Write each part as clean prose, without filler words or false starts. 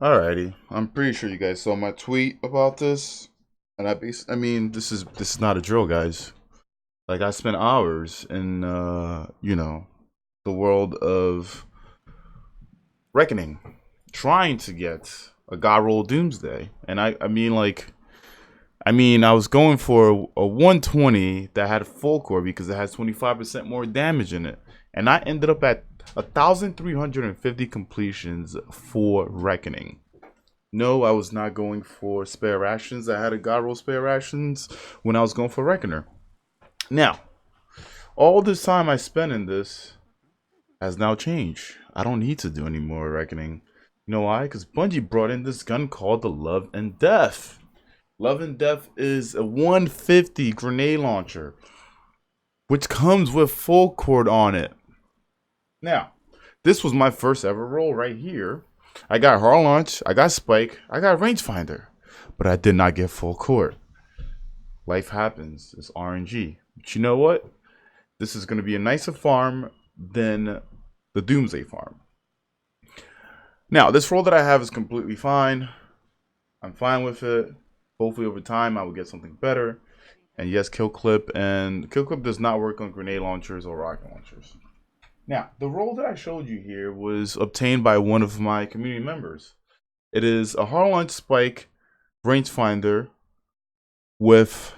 Alrighty, I'm pretty sure you guys saw my tweet about this, and I mean, this is not a drill, guys. Like I spent hours in, the world of reckoning, trying to get a god roll doomsday, and I was going for a 120 that had full core because it has 25% more damage in it, and I ended up at 1,350 completions for reckoning. No, I was not going for spare rations. I had a god roll spare rations when I was going for reckoner. Now, all this time I spent in this has now changed. I don't need to do any more reckoning. You know why? Because Bungie brought in this gun called the Love and Death. Love and Death is a 150 grenade launcher, which comes with full cord on it. Now, this was my first ever roll right here. I got hard launch, I got spike, I got rangefinder, but I did not get full cord. Life happens. It's RNG. But you know what? This is going to be a nicer farm than the Doomsday farm. Now, this roll that I have is completely fine. I'm fine with it. Hopefully, over time, I will get something better. And yes, kill clip does not work on grenade launchers or rocket launchers. Now, the roll that I showed you here was obtained by one of my community members. It is a hard launch spike rangefinder with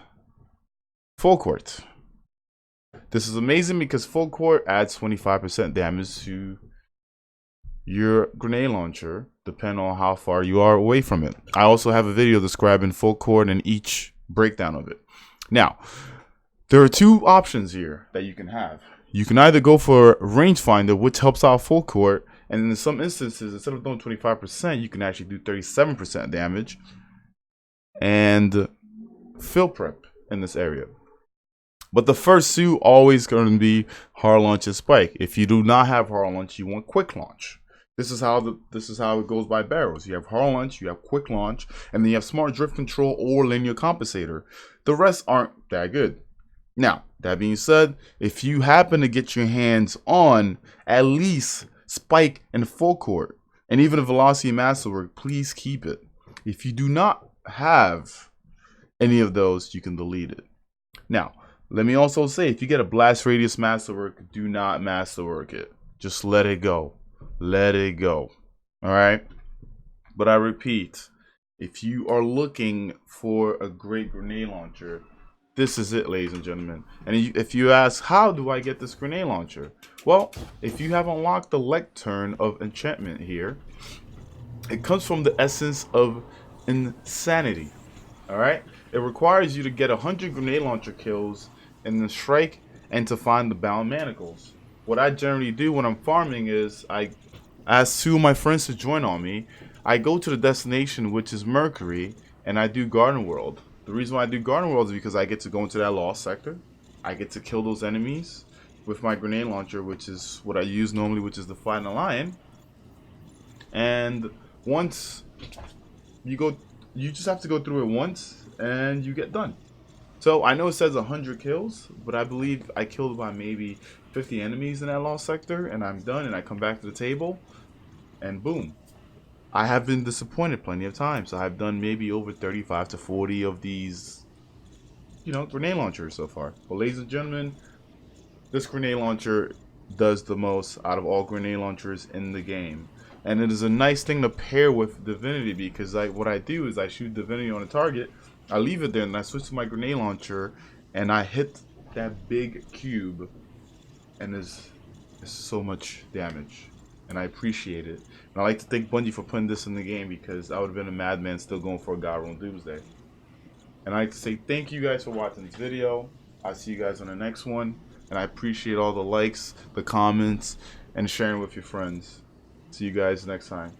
full court. This is amazing because full court adds 25% damage to your grenade launcher, depending on how far you are away from it. I also have a video describing full court and each breakdown of it. Now, there are two options here that you can have. You can either go for rangefinder, which helps out full court, and in some instances, instead of doing 25%, you can actually do 37% damage and field prep in this area. But the first two always going to be hard launch and spike. If you do not have hard launch, you want quick launch. This is how it goes by barrels. You have hard launch, you have quick launch, and then you have smart drift control or linear compensator. The rest aren't that good. Now, that being said, if you happen to get your hands on at least spike and full court, and even a velocity masterwork, please keep it. If you do not have any of those, you can delete it. Now, let me also say, if you get a blast radius masterwork, do not masterwork it. Just let it go. Let it go. All right? But I repeat, if you are looking for a great grenade launcher, this is it, ladies and gentlemen. And if you ask, how do I get this grenade launcher? Well, if you have unlocked the lectern of enchantment here, it comes from the essence of insanity. All right? It requires you to get 100 grenade launcher kills in the strike and to find the bound manacles. What I generally do when I'm farming is I ask two of my friends to join on me. I go to the destination, which is Mercury, and I do Garden World. The reason why I do Garden World is because I get to go into that lost sector. I get to kill those enemies with my grenade launcher, which is what I use normally, which is the Flying Lion. And once you go, you just have to go through it once, and you get done. So I know it says 100 kills, but I believe I killed about maybe 50 enemies in that lost sector, and I'm done, and I come back to the table, and boom. I have been disappointed plenty of times. I've done maybe over 35 to 40 of these, grenade launchers so far. But ladies and gentlemen, this grenade launcher does the most out of all grenade launchers in the game. And it is a nice thing to pair with Divinity because what I do is I shoot Divinity on a target, I leave it there, and I switch to my grenade launcher, and I hit that big cube, and there's so much damage. And I appreciate it. And I like to thank Bungie for putting this in the game because I would have been a madman still going for a God Roll Doomsday. And I like to say thank you guys for watching this video. I'll see you guys on the next one. And I appreciate all the likes, the comments, and sharing with your friends. See you guys next time.